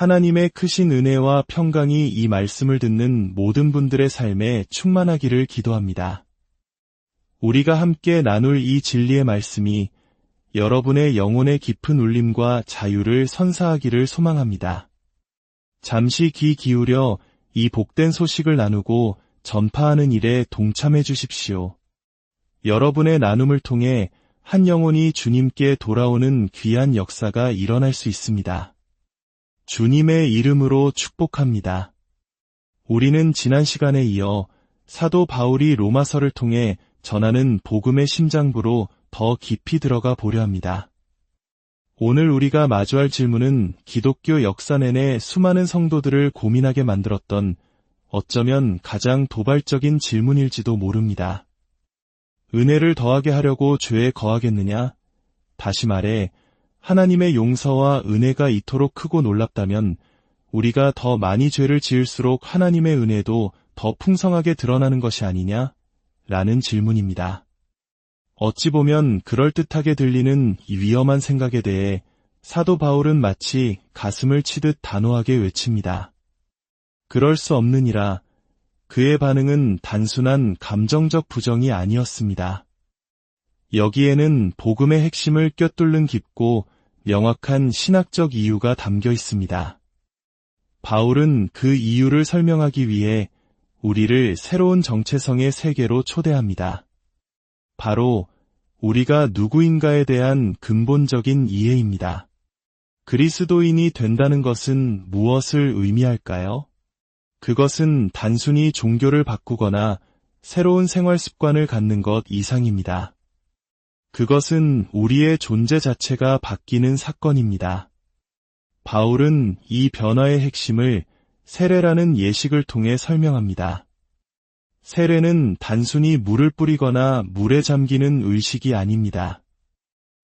하나님의 크신 은혜와 평강이 이 말씀을 듣는 모든 분들의 삶에 충만하기를 기도합니다. 우리가 함께 나눌 이 진리의 말씀이 여러분의 영혼의 깊은 울림과 자유를 선사하기를 소망합니다. 잠시 귀 기울여 이 복된 소식을 나누고 전파하는 일에 동참해 주십시오. 여러분의 나눔을 통해 한 영혼이 주님께 돌아오는 귀한 역사가 일어날 수 있습니다. 주님의 이름으로 축복합니다. 우리는 지난 시간에 이어 사도 바울이 로마서를 통해 전하는 복음의 심장부로 더 깊이 들어가 보려 합니다. 오늘 우리가 마주할 질문은 기독교 역사 내내 수많은 성도들을 고민하게 만들었던 어쩌면 가장 도발적인 질문일지도 모릅니다. 은혜를 더하게 하려고 죄에 거하겠느냐? 다시 말해 하나님의 용서와 은혜가 이토록 크고 놀랍다면 우리가 더 많이 죄를 지을수록 하나님의 은혜도 더 풍성하게 드러나는 것이 아니냐? 라는 질문입니다. 어찌 보면 그럴듯하게 들리는 이 위험한 생각에 대해 사도 바울은 마치 가슴을 치듯 단호하게 외칩니다. 그럴 수 없느니라. 그의 반응은 단순한 감정적 부정이 아니었습니다. 여기에는 복음의 핵심을 꿰뚫는 깊고 명확한 신학적 이유가 담겨 있습니다. 바울은 그 이유를 설명하기 위해 우리를 새로운 정체성의 세계로 초대합니다. 바로 우리가 누구인가에 대한 근본적인 이해입니다. 그리스도인이 된다는 것은 무엇을 의미할까요? 그것은 단순히 종교를 바꾸거나 새로운 생활 습관을 갖는 것 이상입니다. 그것은 우리의 존재 자체가 바뀌는 사건입니다. 바울은 이 변화의 핵심을 세례라는 예식을 통해 설명합니다. 세례는 단순히 물을 뿌리거나 물에 잠기는 의식이 아닙니다.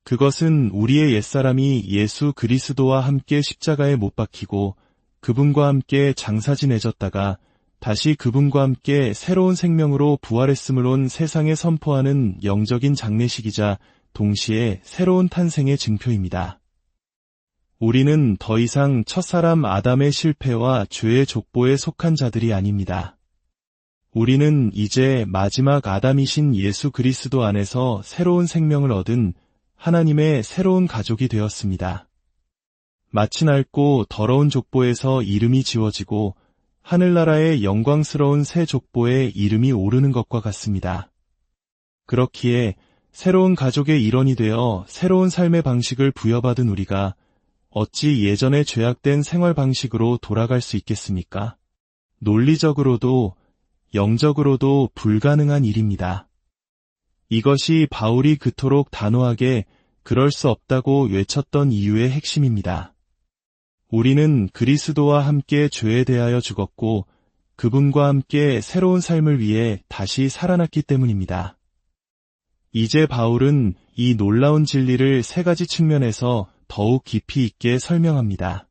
그것은 우리의 옛사람이 예수 그리스도와 함께 십자가에 못 박히고 그분과 함께 장사 지내졌다가 다시 그분과 함께 새로운 생명으로 부활했음을 온 세상에 선포하는 영적인 장례식이자 동시에 새로운 탄생의 증표입니다. 우리는 더 이상 첫사람 아담의 실패와 죄의 족보에 속한 자들이 아닙니다. 우리는 이제 마지막 아담이신 예수 그리스도 안에서 새로운 생명을 얻은 하나님의 새로운 가족이 되었습니다. 마치 낡고 더러운 족보에서 이름이 지워지고 하늘나라의 영광스러운 새 족보에 이름이 오르는 것과 같습니다. 그렇기에 새로운 가족의 일원이 되어 새로운 삶의 방식을 부여받은 우리가 어찌 예전의 죄악된 생활 방식으로 돌아갈 수 있겠습니까? 논리적으로도 영적으로도 불가능한 일입니다. 이것이 바울이 그토록 단호하게 그럴 수 없다고 외쳤던 이유의 핵심입니다. 우리는 그리스도와 함께 죄에 대하여 죽었고 그분과 함께 새로운 삶을 위해 다시 살아났기 때문입니다. 이제 바울은 이 놀라운 진리를 세 가지 측면에서 더욱 깊이 있게 설명합니다.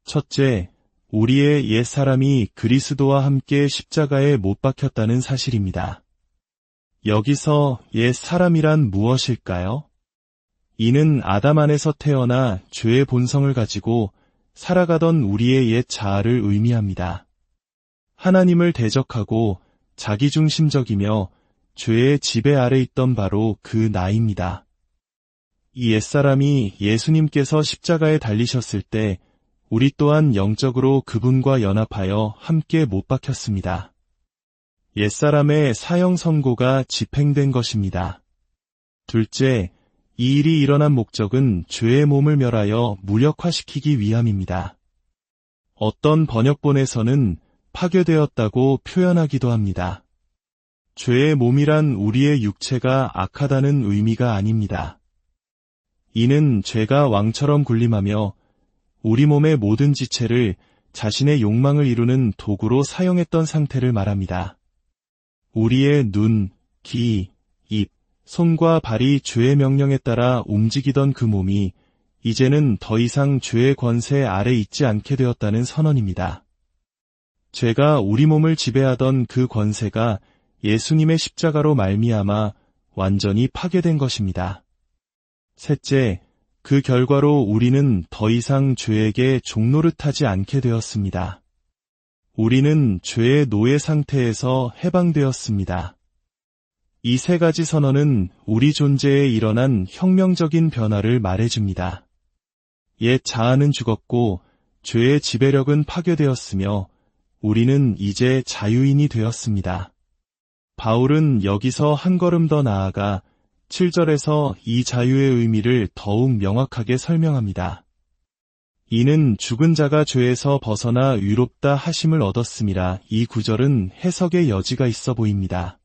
첫째, 우리의 옛사람이 그리스도와 함께 십자가에 못 박혔다는 사실입니다. 여기서 옛사람이란 무엇일까요? 이는 아담 안에서 태어나 죄의 본성을 가지고 살아가던 우리의 옛 자아를 의미합니다. 하나님을 대적하고 자기중심적이며 죄의 지배 아래 있던 바로 그 나입니다. 이 옛사람이 예수님께서 십자가에 달리셨을 때 우리 또한 영적으로 그분과 연합하여 함께 못 박혔습니다. 옛사람의 사형 선고가 집행된 것입니다. 둘째, 이 일이 일어난 목적은 죄의 몸을 멸하여 무력화시키기 위함입니다. 어떤 번역본에서는 파괴되었다고 표현하기도 합니다. 죄의 몸이란 우리의 육체가 악하다는 의미가 아닙니다. 이는 죄가 왕처럼 군림하며 우리 몸의 모든 지체를 자신의 욕망을 이루는 도구로 사용했던 상태를 말합니다. 우리의 눈, 귀, 입, 손과 발이 죄의 명령에 따라 움직이던 그 몸이 이제는 더 이상 죄의 권세 아래 있지 않게 되었다는 선언입니다. 죄가 우리 몸을 지배하던 그 권세가 예수님의 십자가로 말미암아 완전히 파괴된 것입니다. 셋째, 그 결과로 우리는 더 이상 죄에게 종노릇하지 않게 되었습니다. 우리는 죄의 노예 상태에서 해방되었습니다. 이 세 가지 선언은 우리 존재에 일어난 혁명적인 변화를 말해줍니다. 옛 자아는 죽었고 죄의 지배력은 파괴되었으며 우리는 이제 자유인이 되었습니다. 바울은 여기서 한 걸음 더 나아가 7절에서 이 자유의 의미를 더욱 명확하게 설명합니다. 이는 죽은 자가 죄에서 벗어나 위롭다 하심을 얻었음이라. 이 구절은 해석의 여지가 있어 보입니다.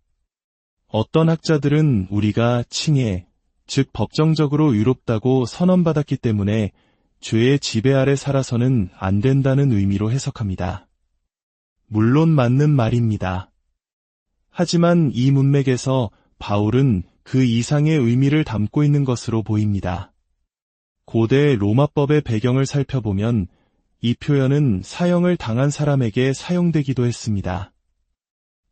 어떤 학자들은 우리가 칭해, 즉 법정적으로 위롭다고 선언받았기 때문에 죄의 지배 아래 살아서는 안 된다는 의미로 해석합니다. 물론 맞는 말입니다. 하지만 이 문맥에서 바울은 그 이상의 의미를 담고 있는 것으로 보입니다. 고대 로마법의 배경을 살펴보면 이 표현은 사형을 당한 사람에게 사용되기도 했습니다.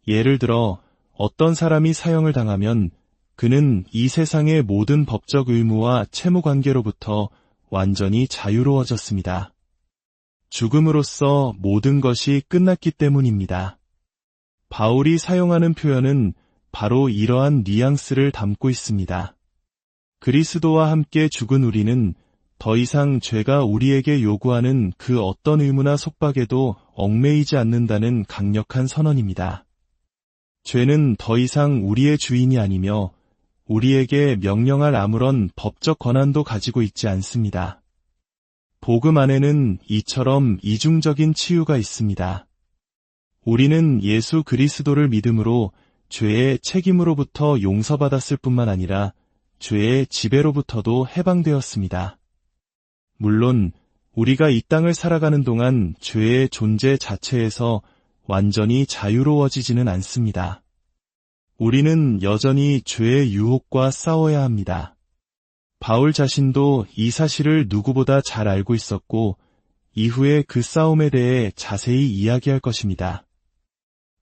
예를 들어 어떤 사람이 사형을 당하면 그는 이 세상의 모든 법적 의무와 채무 관계로부터 완전히 자유로워졌습니다. 죽음으로써 모든 것이 끝났기 때문입니다. 바울이 사용하는 표현은 바로 이러한 뉘앙스를 담고 있습니다. 그리스도와 함께 죽은 우리는 더 이상 죄가 우리에게 요구하는 그 어떤 의무나 속박에도 얽매이지 않는다는 강력한 선언입니다. 죄는 더 이상 우리의 주인이 아니며 우리에게 명령할 아무런 법적 권한도 가지고 있지 않습니다. 복음 안에는 이처럼 이중적인 치유가 있습니다. 우리는 예수 그리스도를 믿음으로 죄의 책임으로부터 용서받았을 뿐만 아니라 죄의 지배로부터도 해방되었습니다. 물론 우리가 이 땅을 살아가는 동안 죄의 존재 자체에서 완전히 자유로워지지는 않습니다. 우리는 여전히 죄의 유혹과 싸워야 합니다. 바울 자신도 이 사실을 누구보다 잘 알고 있었고 이후에 그 싸움에 대해 자세히 이야기할 것입니다.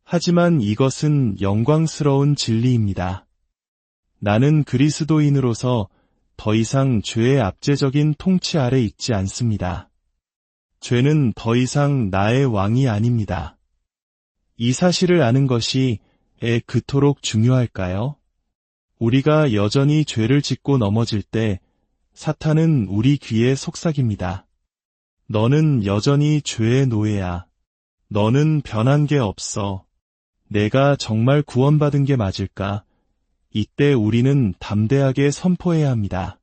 하지만 이것은 영광스러운 진리입니다. 나는 그리스도인으로서 더 이상 죄의 압제적인 통치 아래 있지 않습니다. 죄는 더 이상 나의 왕이 아닙니다. 이 사실을 아는 것이 그토록 중요할까요? 우리가 여전히 죄를 짓고 넘어질 때 사탄은 우리 귀에 속삭입니다. 너는 여전히 죄의 노예야. 너는 변한 게 없어. 내가 정말 구원받은 게 맞을까? 이때 우리는 담대하게 선포해야 합니다.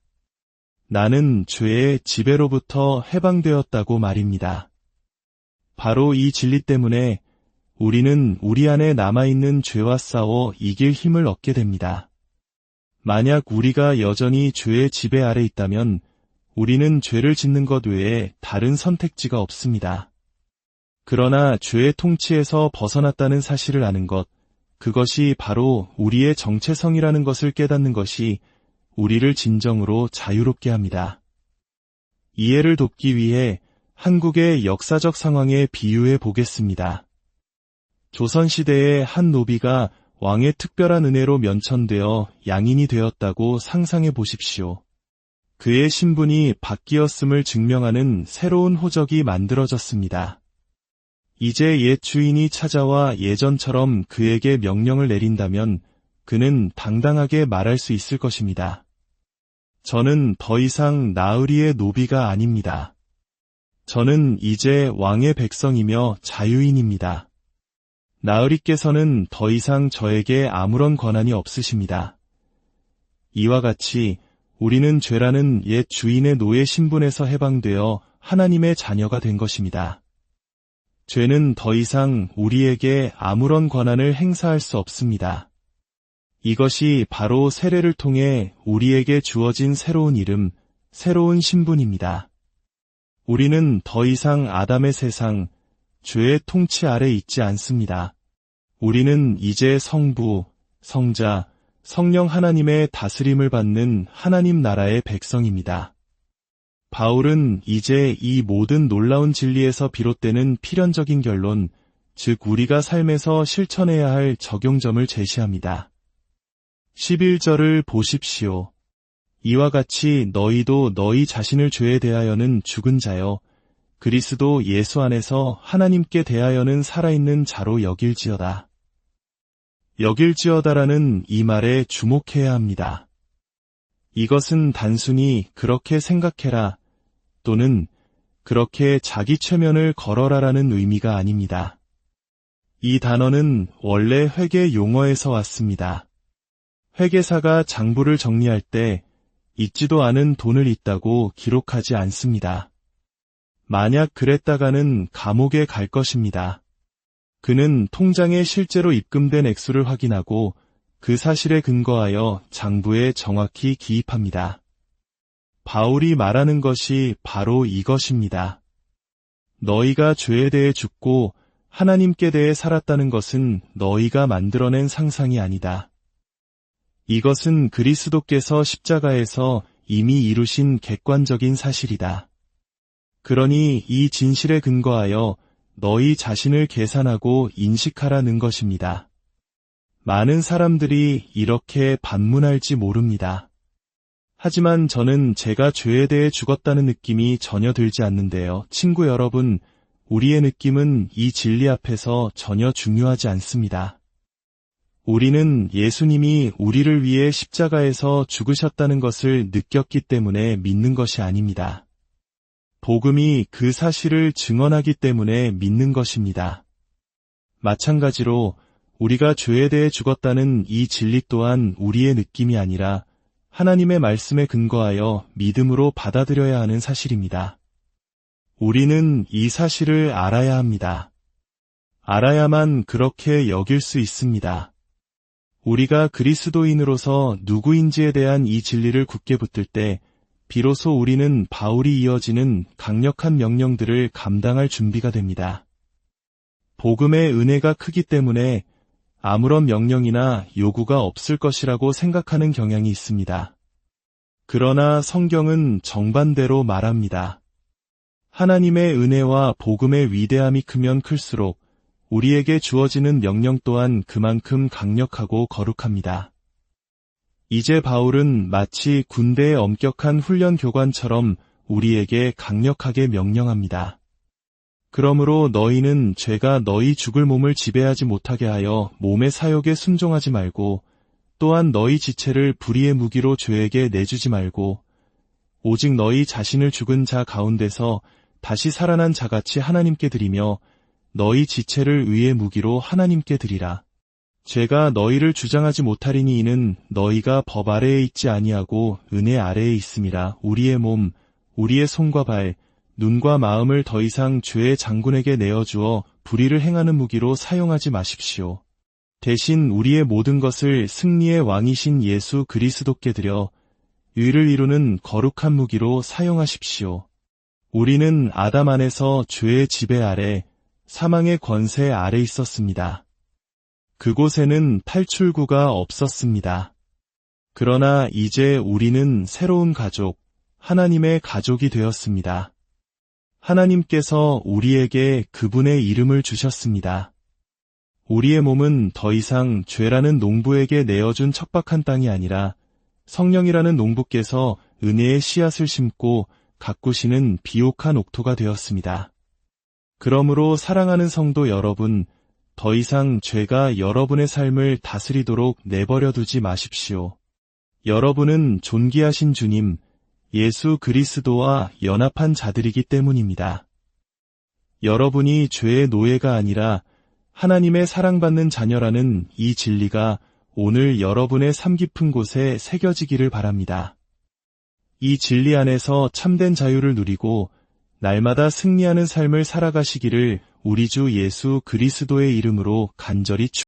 나는 죄의 지배로부터 해방되었다고 말입니다. 바로 이 진리 때문에 우리는 우리 안에 남아있는 죄와 싸워 이길 힘을 얻게 됩니다. 만약 우리가 여전히 죄의 지배 아래 있다면 우리는 죄를 짓는 것 외에 다른 선택지가 없습니다. 그러나 죄의 통치에서 벗어났다는 사실을 아는 것, 그것이 바로 우리의 정체성이라는 것을 깨닫는 것이 우리를 진정으로 자유롭게 합니다. 이해를 돕기 위해 한국의 역사적 상황에 비유해 보겠습니다. 조선시대의 한 노비가 왕의 특별한 은혜로 면천되어 양인이 되었다고 상상해 보십시오. 그의 신분이 바뀌었음을 증명하는 새로운 호적이 만들어졌습니다. 이제 옛 주인이 찾아와 예전처럼 그에게 명령을 내린다면 그는 당당하게 말할 수 있을 것입니다. 저는 더 이상 나으리의 노비가 아닙니다. 저는 이제 왕의 백성이며 자유인입니다. 나으리께서는 더 이상 저에게 아무런 권한이 없으십니다. 이와 같이 우리는 죄라는 옛 주인의 노예 신분에서 해방되어 하나님의 자녀가 된 것입니다. 죄는 더 이상 우리에게 아무런 권한을 행사할 수 없습니다. 이것이 바로 세례를 통해 우리에게 주어진 새로운 이름, 새로운 신분입니다. 우리는 더 이상 아담의 세상, 죄의 통치 아래 있지 않습니다. 우리는 이제 성부, 성자, 성령 하나님의 다스림을 받는 하나님 나라의 백성입니다. 바울은 이제 이 모든 놀라운 진리에서 비롯되는 필연적인 결론, 즉 우리가 삶에서 실천해야 할 적용점을 제시합니다. 11절을 보십시오. 이와 같이 너희도 너희 자신을 죄에 대하여는 죽은 자여 그리스도 예수 안에서 하나님께 대하여는 살아있는 자로 여길지어다. 여길지어다라는 이 말에 주목해야 합니다. 이것은 단순히 그렇게 생각해라 또는 그렇게 자기 최면을 걸어라라는 의미가 아닙니다. 이 단어는 원래 회계 용어에서 왔습니다. 회계사가 장부를 정리할 때 있지도 않은 돈을 있다고 기록하지 않습니다. 만약 그랬다가는 감옥에 갈 것입니다. 그는 통장에 실제로 입금된 액수를 확인하고 그 사실에 근거하여 장부에 정확히 기입합니다. 바울이 말하는 것이 바로 이것입니다. 너희가 죄에 대해 죽고 하나님께 대해 살았다는 것은 너희가 만들어낸 상상이 아니다. 이것은 그리스도께서 십자가에서 이미 이루신 객관적인 사실이다. 그러니 이 진실에 근거하여 너희 자신을 계산하고 인식하라는 것입니다. 많은 사람들이 이렇게 반문할지 모릅니다. 하지만 저는 제가 죄에 대해 죽었다는 느낌이 전혀 들지 않는데요. 친구 여러분, 우리의 느낌은 이 진리 앞에서 전혀 중요하지 않습니다. 우리는 예수님이 우리를 위해 십자가에서 죽으셨다는 것을 느꼈기 때문에 믿는 것이 아닙니다. 복음이 그 사실을 증언하기 때문에 믿는 것입니다. 마찬가지로 우리가 죄에 대해 죽었다는 이 진리 또한 우리의 느낌이 아니라 하나님의 말씀에 근거하여 믿음으로 받아들여야 하는 사실입니다. 우리는 이 사실을 알아야 합니다. 알아야만 그렇게 여길 수 있습니다. 우리가 그리스도인으로서 누구인지에 대한 이 진리를 굳게 붙들 때 비로소 우리는 바울이 이어지는 강력한 명령들을 감당할 준비가 됩니다. 복음의 은혜가 크기 때문에 아무런 명령이나 요구가 없을 것이라고 생각하는 경향이 있습니다. 그러나 성경은 정반대로 말합니다. 하나님의 은혜와 복음의 위대함이 크면 클수록 우리에게 주어지는 명령 또한 그만큼 강력하고 거룩합니다. 이제 바울은 마치 군대의 엄격한 훈련 교관처럼 우리에게 강력하게 명령합니다. 그러므로 너희는 죄가 너희 죽을 몸을 지배하지 못하게 하여 몸의 사욕에 순종하지 말고 또한 너희 지체를 불의의 무기로 죄에게 내주지 말고 오직 너희 자신을 죽은 자 가운데서 다시 살아난 자같이 하나님께 드리며 너희 지체를 의의 무기로 하나님께 드리라. 죄가 너희를 주장하지 못하리니 이는 너희가 법 아래에 있지 아니하고 은혜 아래에 있음이라. 우리의 몸, 우리의 손과 발, 눈과 마음을 더 이상 죄의 장군에게 내어주어 불의를 행하는 무기로 사용하지 마십시오. 대신 우리의 모든 것을 승리의 왕이신 예수 그리스도께 드려 의를 이루는 거룩한 무기로 사용하십시오. 우리는 아담 안에서 죄의 지배 아래, 사망의 권세 아래 있었습니다. 그곳에는 탈출구가 없었습니다. 그러나 이제 우리는 새로운 가족, 하나님의 가족이 되었습니다. 하나님께서 우리에게 그분의 이름을 주셨습니다. 우리의 몸은 더 이상 죄라는 농부에게 내어준 척박한 땅이 아니라 성령이라는 농부께서 은혜의 씨앗을 심고 가꾸시는 비옥한 옥토가 되었습니다. 그러므로 사랑하는 성도 여러분, 더 이상 죄가 여러분의 삶을 다스리도록 내버려 두지 마십시오. 여러분은 존귀하신 주님, 예수 그리스도와 연합한 자들이기 때문입니다. 여러분이 죄의 노예가 아니라 하나님의 사랑받는 자녀라는 이 진리가 오늘 여러분의 삶 깊은 곳에 새겨지기를 바랍니다. 이 진리 안에서 참된 자유를 누리고 날마다 승리하는 삶을 살아가시기를 우리 주 예수 그리스도의 이름으로 간절히